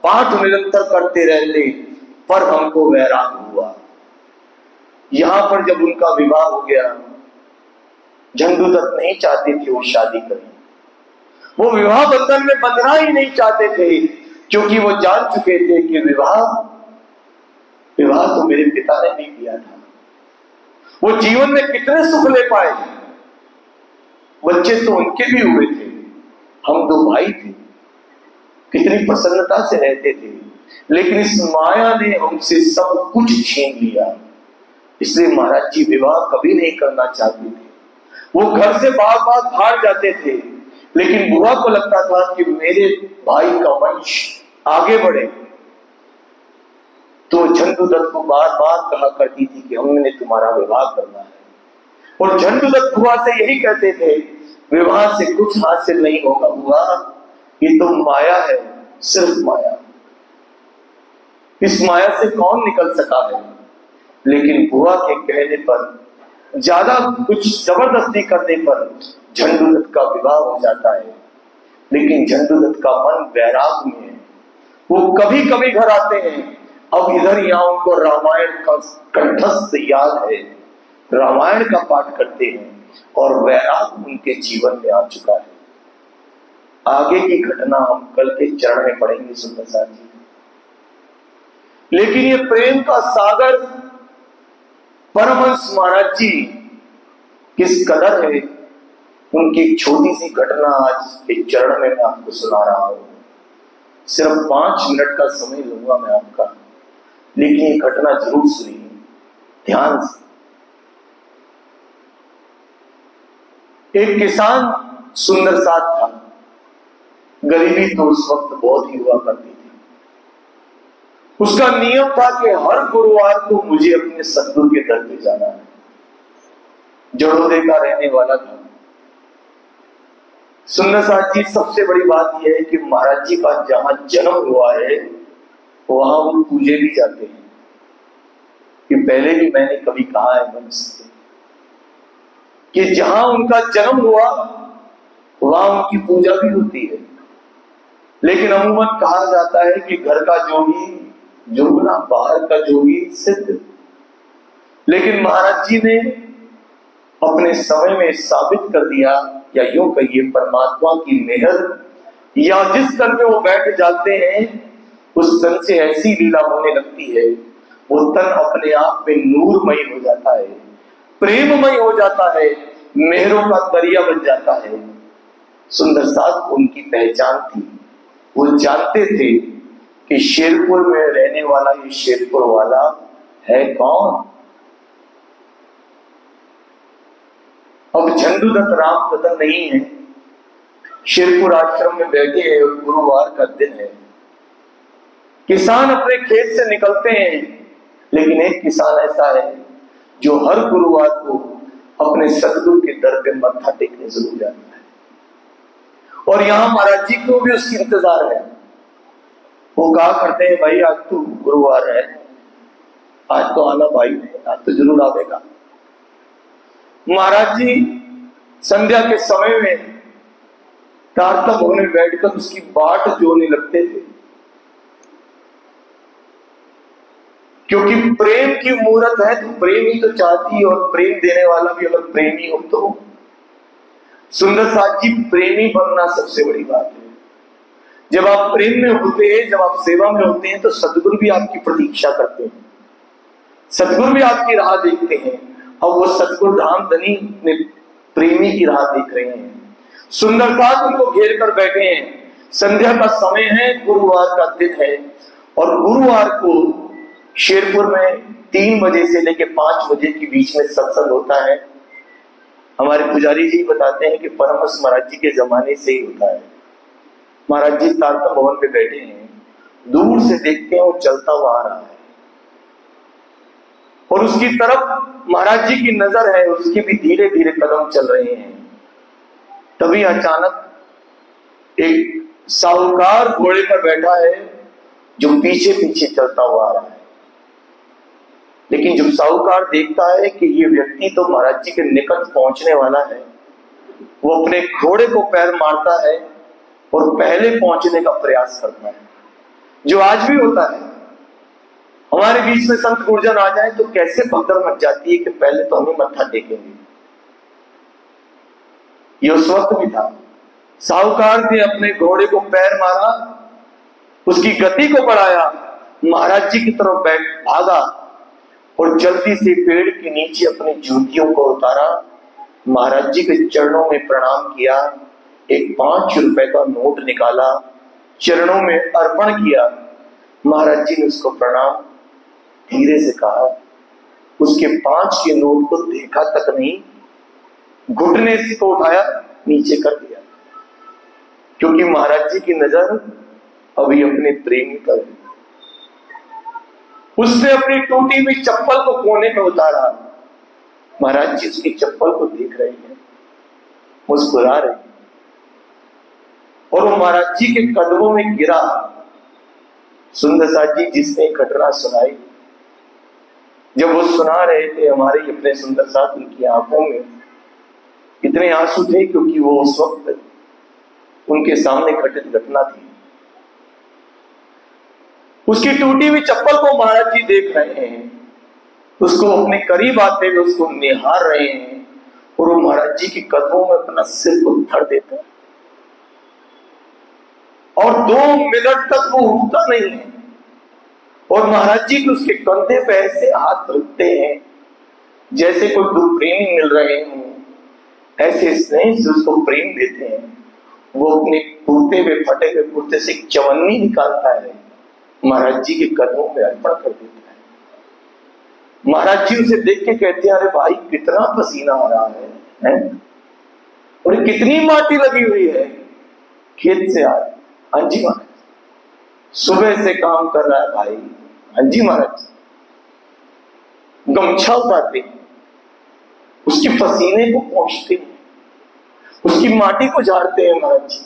पाठ निरंतर करते रहते, पर हमको वैराग हुआ। यहां पर जब उनका विवाह हो गया, झंडूदत्त नहीं चाहते थे वो शादी करें, वो विवाह बंधन में बंधना ही नहीं चाहते थे, क्योंकि वो जान चुके थे कि विवाह तो मेरे पिता ने नहीं किया था। वो जीवन में कितने सुख ले पाए, बच्चे तो उनके भी हुए थे, हम 2 भाई थे, कितनी प्रसन्नता से रहते थे, लेकिन इस माया ने हमसे सब कुछ छीन लिया। इसलिए महाराज जी विवाह कभी नहीं करना चाहते थे। वो घर से बार बार भाग जाते थे, लेकिन बुआ को लगता था कि मेरे भाई का वंश आगे बढ़े, तो झंडूदत्त को बार बार कहा करती थी कि हमने तुम्हारा विवाह करना है। और झंडूदत्त बुआ से यही कहते थे, विवाह से कुछ हासिल नहीं होगा बुआ, ये तो माया है, सिर्फ माया, इस माया से कौन निकल सका है। लेकिन बुआ के कहने पर, ज्यादा कुछ जबरदस्ती करने पर झंडूदत्त का विवाह हो जाता है। लेकिन झंडूदत्त का मन वैराग में है, वो कभी कभी घर आते हैं, अब इधर यहाँ उनको रामायण का कंठस्थ याद है, रामायण का पाठ करते हैं, और वैराग उनके जीवन में आ चुका है। आगे की घटना हम कल के चरण में पढ़ेंगे सुंदर साथ जी। लेकिन ये प्रेम का सागर परमहंस महाराज जी किस कदर है, उनकी एक छोटी सी घटना आज एक चरण में मैं आपको सुना रहा हूं। सिर्फ 5 मिनट का समय लूंगा मैं आपका, लेकिन ये घटना जरूर सुनिए ध्यान से। एक किसान सुंदर साथ था, गरीबी तो उस वक्त बहुत ही हुआ करती थी। उसका नियम था कि हर गुरुवार को मुझे अपने सतगुरु के दर पे जाना है। जड़ोदे का रहने वाला था सुंदर साथ जी। सबसे बड़ी बात यह है कि महाराज जी का जहां जन्म हुआ है वहां वो पूजे भी जाते हैं। कि पहले भी मैंने कभी कहा है मंच से कि जहां उनका जन्म हुआ वहां उनकी पूजा भी होती है। लेकिन अमूमन कहा जाता है कि घर का जोगी जोगना, बाहर का जोगी सिद्ध। लेकिन महाराज जी ने अपने समय में साबित कर दिया, या यूं कहिए परमात्मा की मेहर, या जिस तन में वो बैठ जाते हैं उस तन से ऐसी लीला होने लगती है, वो तन अपने आप में नूरमय हो जाता है, प्रेममय हो जाता है, मेहरों का दरिया बन जाता है। सुंदर साथ उनकी पहचान थी। वो जानते थे कि शेरपुर में रहने वाला ये शेरपुर वाला है कौन। अब झंडूदत्त राम कदम नहीं है, शेरपुर आश्रम में बैठे हैं और गुरुवार का दिन है। किसान अपने खेत से निकलते हैं, लेकिन एक किसान ऐसा है जो हर गुरुवार को अपने सतगुरु के दर पे मत्था टेकने जरूर जाता है। और यहां महाराज जी को भी उसकी इंतजार है। वो कहा करते हैं, भाई आज तो गुरुवार है, आज तो आना भाई, आज तो जरूर आवेगा। महाराज जी संध्या के समय में तारतम होने बैठकर उसकी बाट जोड़ने लगते थे, क्योंकि प्रेम की मूर्त है तो प्रेम ही तो चाहती है, और प्रेम देने वाला भी अगर प्रेमी हो तो। सुंदर साथ जी प्रेमी बनना सबसे बड़ी बात है। जब आप प्रेम में होते हैं, जब आप सेवा में होते हैं, तो सतगुरु भी आपकी प्रतीक्षा करते हैं, सतगुरु भी आपकी राह देखते हैं। अब वो सतगुरु धाम धनी ने प्रेमी की राह देख रहे हैं। सुंदर साथ उनको घेर कर बैठे हैं। संध्या का समय है, गुरुवार का दिन है, और गुरुवार को शेरपुर में 3 बजे से लेकर 5 बजे के बीच में सत्संग होता है। हमारे पुजारी जी बताते हैं कि परमहंस महाराज जी के जमाने से ही होता है। महाराज जी तारतम भवन पे बैठे हैं, दूर से देखते हैं वो चलता हुआ आ रहा है, और उसकी तरफ महाराज जी की नजर है, उसके भी धीरे धीरे कदम चल रहे हैं। तभी अचानक एक साहूकार घोड़े पर बैठा है जो पीछे पीछे चलता हुआ आ रहा है। लेकिन जब साहूकार देखता है कि ये व्यक्ति तो महाराज जी के निकट पहुंचने वाला है, वो अपने घोड़े को पैर मारता है और पहले पहुंचने का प्रयास करता है। जो आज भी होता है, हमारे बीच में संत गुरुजन आ जाए तो कैसे भगदड़ मच जाती है कि पहले तो हमें मत्था टेकेंगे। ये उस वक्त भी था। साहूकार ने अपने घोड़े को पैर मारा, उसकी गति को बढ़ाया, महाराज जी की तरफ भागा और जल्दी से पेड़ के नीचे अपनी जूतियों को उतारा, महाराज जी के चरणों में प्रणाम किया, एक 5 रुपए का नोट निकाला, चरणों में अर्पण किया। महाराज जी ने उसको प्रणाम धीरे से कहा, उसके 5 के नोट को देखा तक नहीं, घुटने से को उठाया, नीचे कर दिया, क्योंकि महाराज जी की नजर अभी अपने प्रेमी पर है। उसने अपनी टूटी हुई चप्पल को कोने में उतारा, महाराज जी उसकी चप्पल को देख रहे हैं, मुस्कुरा रहे हैं, और वो महाराज जी के कदमों में गिरा। सुंदरसाज जी जिसने घटना सुनाई, जब वो सुना रहे थे, हमारे अपने सुंदरसाज, उनकी आंखों में इतने आंसू थे, क्योंकि वो उस वक्त उनके सामने घटित घटना थी। उसकी टूटी हुई चप्पल को महाराज जी देख रहे हैं, उसको अपने करीब आते हुए उसको निहार रहे हैं, और वो महाराज जी के कदमों में अपना सिर को धर देता है, और 2 मिनट तक वो उठता नहीं है, और महाराज जी उसके कंधे पे ऐसे हाथ रखते हैं जैसे कोई 2 प्रेमी मिल रहे हों, ऐसे स्नेह से उसको प्रेम देते हैं। वो अपने कुर्ते में, फटे हुए कुर्ते से एक चवन्नी निकालता है, महाराज जी के कदमों में अर्पण कर देता है। महाराज जी उसे देख के कहते हैं, अरे भाई कितना पसीना आ रहा है? और कितनी माटी लगी हुई है, खेत से आ। हाँ जी महाराज, सुबह से काम कर रहा है भाई। हाँ जी महाराज। गमछा उतारते, उसके पसीने को पोंछते, उसकी माटी को झाड़ते हैं महाराज जी।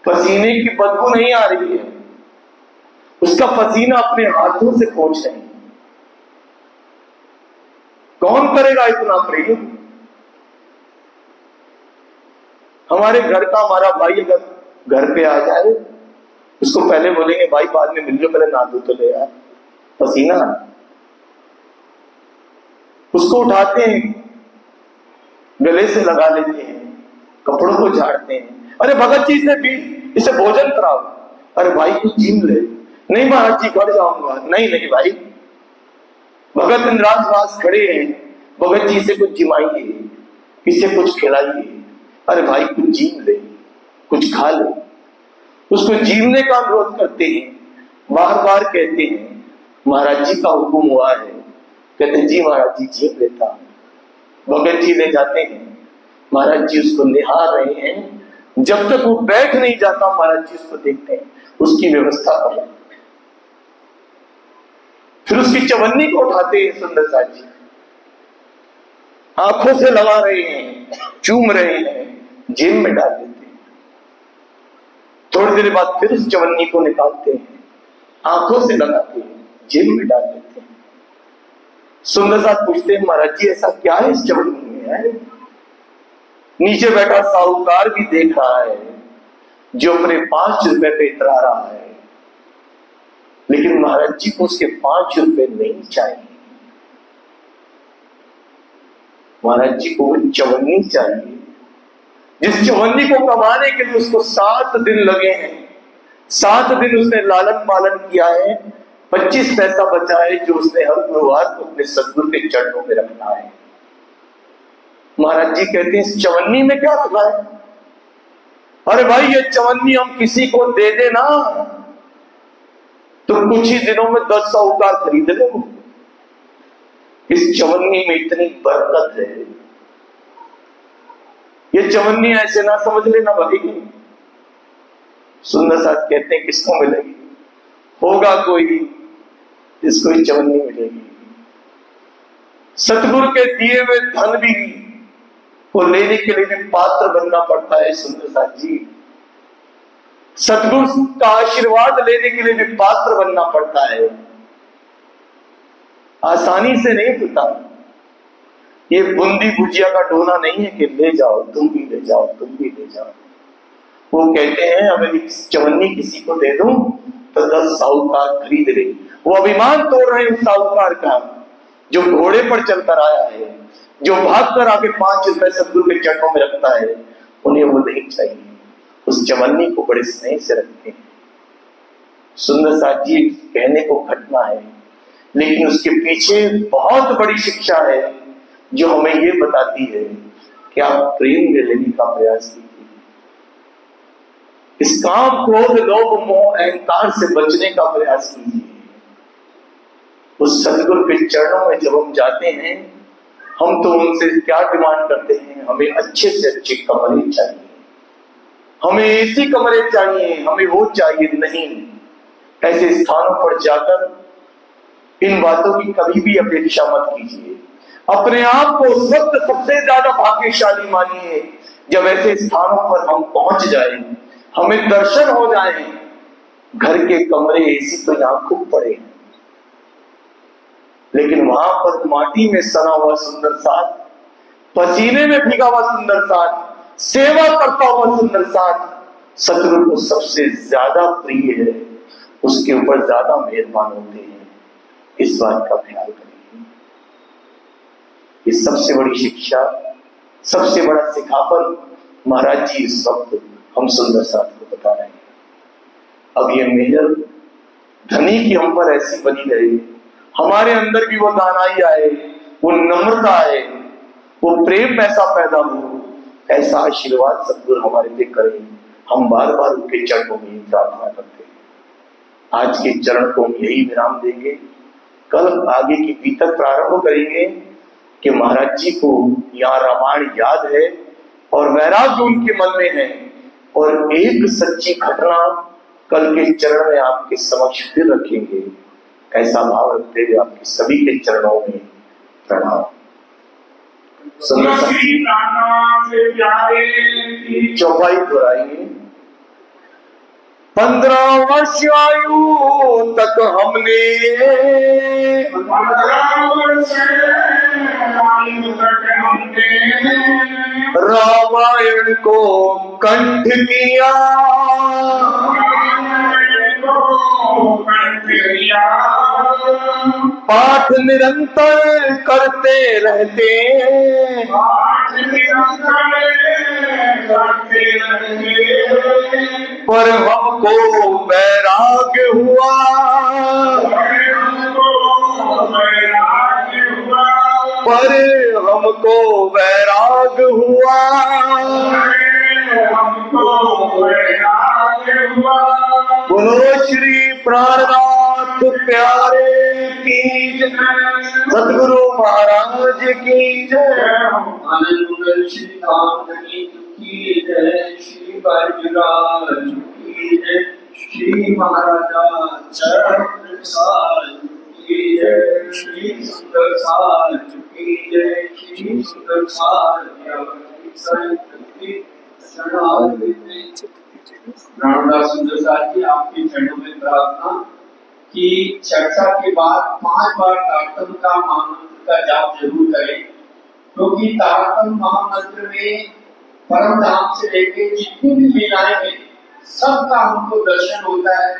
पसीने की बदबू नहीं आ रही है, उसका पसीना अपने हाथों से पोंछ रहे हैं। कौन करेगा इतना प्रेम? हमारे घर का हमारा भाई अगर घर पे आ जाए, उसको पहले बोलेंगे भाई बाद में मिल लो, पहले नहा धो तो ले यार, पसीना। उसको उठाते हैं, गले से लगा लेते हैं, कपड़ों को झाड़ते हैं। अरे भगत जी से भी इसे भोजन कराओ। अरे भाई कुछ जीम ले। नहीं महाराज जी घर जाऊंगा। नहीं नहीं भाई, भगत इंद्राज पास खड़े हैं, भगत जी से कुछ जिमाइए, इसे कुछ खिलाइए। अरे भाई कुछ जीम ले, कुछ खा ले। उसको जीवने का अनुरोध करते हैं, बार बार कहते हैं महाराज जी का हुक्म हुआ है। कहते जी महाराज जी जीव लेता। भगत जी ले जाते हैं, महाराज जी उसको निहार रहे हैं। जब तक वो बैठ नहीं जाता, महाराज जी उसको देखते हैं, उसकी व्यवस्था कर रहे हैं। फिर उसकी चवन्नी को उठाते हैं सुंदरसाज जी, आंखों से लगा रहे हैं, चूम रहे हैं, जेब में डाल देते हैं। थोड़ी देर बाद फिर उस चवन्नी को निकालते हैं, आंखों से लगाते हैं, जेब में डाल देते हैं। सुंदरसाज पूछते हैं महाराज जी ऐसा क्या है इस चवन्नी में? है नीचे बैठा साहूकार भी देख रहा है, जो अपने 5 रुपए पे इतरा रहा है, लेकिन महाराज जी को उसके 5 रुपए नहीं चाहिए। महाराज जी को चवन्नी चाहिए, जिस चवन्नी को कमाने के लिए उसको 7 दिन लगे हैं। 7 दिन उसने लालन पालन किया है, 25 पैसा बचा है, जो उसने हर गुरुवार को अपने सदगुरु के चरणों में रखना है। महाराज जी कहते हैं इस चवन्नी में क्या रखा है? अरे भाई ये चवन्नी हम किसी को दे देना तो कुछ ही दिनों में 10 साहूकार खरीद ले। इस चवन्नी में इतनी बरकत है, ये चवन्नी ऐसे ना समझ लेना भाई। सुंदरसाज कहते हैं किसको मिलेगी? होगा कोई जिसको ये चवन्नी मिलेगी। सतगुरु के दिए हुए धन भी को लेने के लिए भी पात्र बनना पड़ता है सुंदरसाज जी। सतगुरु का आशीर्वाद लेने के लिए भी पात्र बनना पड़ता है। आसानी से नहीं खुलता। ये बूंदी भुजिया का डोना नहीं है कि ले जाओ तुम भी ले जाओ तुम भी ले जाओ। वो कहते हैं अगर एक चवन्नी किसी को दे दूं तो 10 साहूकार खरीद ले। वो अभिमान तोड़ रहे हैं उस साहूकार का जो घोड़े पर चलकर आया है, जो भाग कर आके 5 रुपए सदगुरु के चरणों में रखता है। उन्हें वो नहीं चाहिए, उस चवन्नी को बड़े स्नेह से रखते हैं। सुंदर साथ जी कहने को घटना है, लेकिन उसके पीछे बहुत बड़ी शिक्षा है जो हमें ये बताती है कि आप प्रेम में रहने का प्रयास कीजिए। इस काम क्रोध लोभ मोह अहंकार से बचने का प्रयास कीजिए। उस सदगुरु के चरणों में जब हम जाते हैं, हम तो उनसे क्या डिमांड करते हैं? हमें अच्छे से अच्छे कमरे चाहिए, हमें ऐसी कमरे चाहिए, हमें वो चाहिए नहीं। ऐसे स्थानों पर जाकर इन बातों की कभी भी अपेक्षा मत कीजिए। अपने आप को उस वक्त सबसे ज्यादा भाग्यशाली मानिए जब ऐसे स्थानों पर हम पहुंच जाए, हमें दर्शन हो जाए। घर के कमरे एसी तो यहां खूब पड़े हैं, लेकिन वहां पर माटी में सना हुआ सुंदर साथ, पसीने में भीगा हुआ सुंदर साथ, सेवा करता हुआ सुंदर साथ सतगुरु को सबसे ज्यादा प्रिय है, उसके ऊपर ज्यादा मेहरबान होते हैं। इस बात का ख्याल करिए। ये सबसे बड़ी शिक्षा, सबसे बड़ा सिखापन महाराज जी इस वक्त हम सुंदर साथ को बता रहे हैं। अब ये मेहर धनी की हम पर ऐसी बनी रहे, हमारे अंदर भी वो दानाई आए, वो नम्रता आए, वो प्रेम ऐसा पैदा हो, ऐसा आशीर्वाद सतगुरु हमारे पे करें। हम बार बार उनके चरणों में प्रार्थना करते हैं। आज के चरण को हम यही विराम देंगे। कल आगे की बीतक प्रारंभ करेंगे कि महाराज जी को यहाँ रामायण याद है और वैराग्य उनके मन में है, और एक सच्ची घटना कल के चरण में आपके समक्ष फिर रखेंगे। ऐसा भाव रखते हुए आपके सभी के चरणों में प्रणाम। चौपाई दोहराएंगे। 15 वर्ष आयु तक हमने रामायण को कंठ किया, पाठ निरंतर करते रहते, पर हमको वैराग्य हुआ, पर हमको वैराग्य हुआ। बोलो श्री प्राणनाथ प्यारे की जय, सतगुरु महाराज की जय। आनंद श्री राम की जय, श्री बजराज की जय, श्री महाराजा चरण की जय, श्री सुंदर साज की जय, श्री सुंदर साज रामदास सुंदर साज की आपके चरणों में प्रार्थना कि चर्चा के बाद 5 बार तारतम का महामंत्र का जाप जरूर करें, क्योंकि तारतम महामंत्र में परम धाम से लेके जितनी भी लीलाएं हैं सबका हमको दर्शन होता है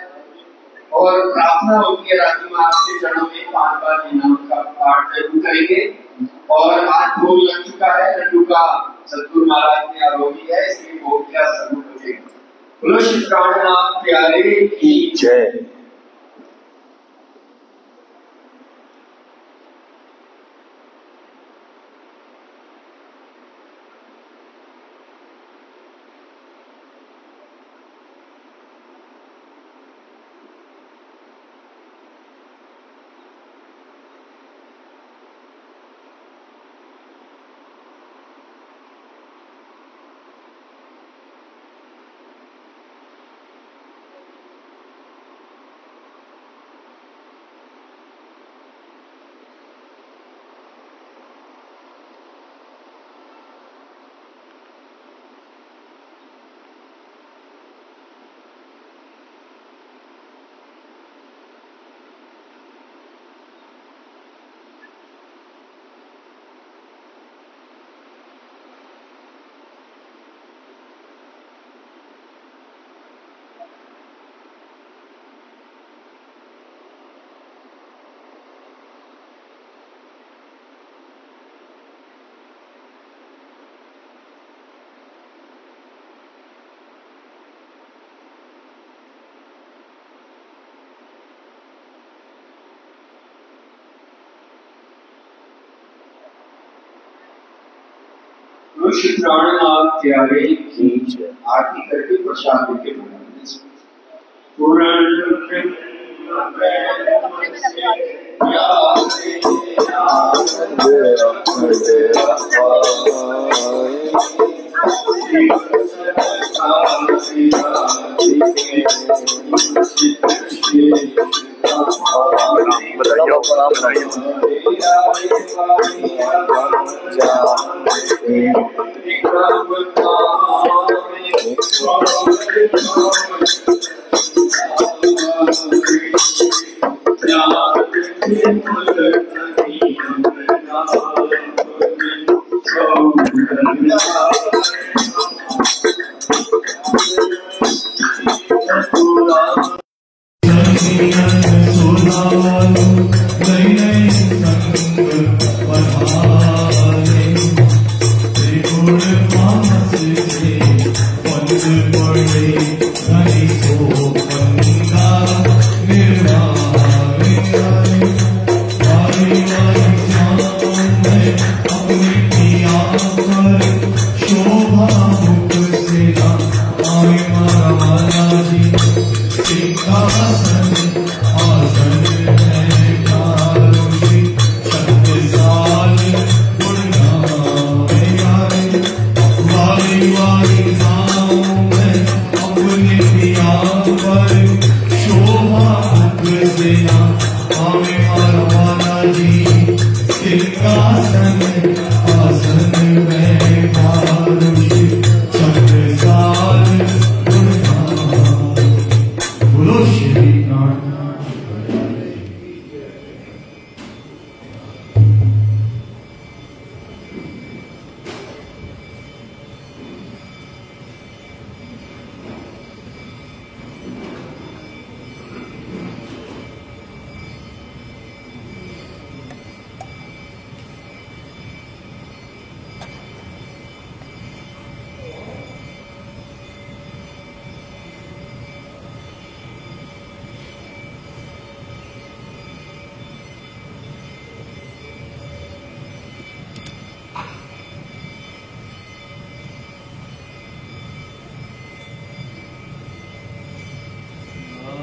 और प्रार्थना होती है। राजी माँ आपके चरणों में 5 बार लीलाओं का पाठ जरूर करेंगे। और आज भोग लग चुका है, लड्डू का सतगुरु महाराज ने आरोही है, इसलिए भोग क्या जरूर बजेगा। बोलो श्री प्राणनाथ प्यारे की जय। कुछ प्राणनाथ प्यारे खींच आरती करके प्रसाद देके बनाने पूर्ण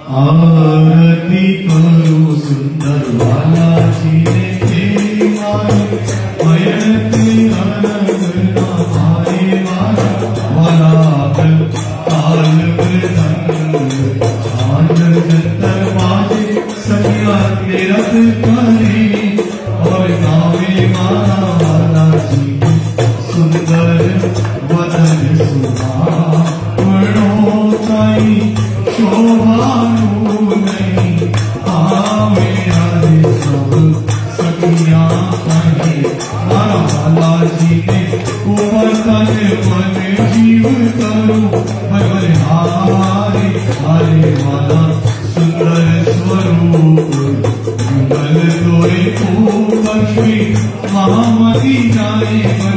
आरती करो सुंदर बालाजी ने तेरी माई मयती अनंत नामाए वाला बल काल मृदंग झांझर जंतर बाजे सखिया निरत करे और गावे माला वाला जी सुंदर वदन सुना प्रणोताई शोभानु नहीं आवे हरे सब सखिया कहे माला जी ने ऊपर तन मन जीव करो हरे हारे हरे वाला सुंदर स्वरूप मंगल तोरे को बख्शी महामती जाने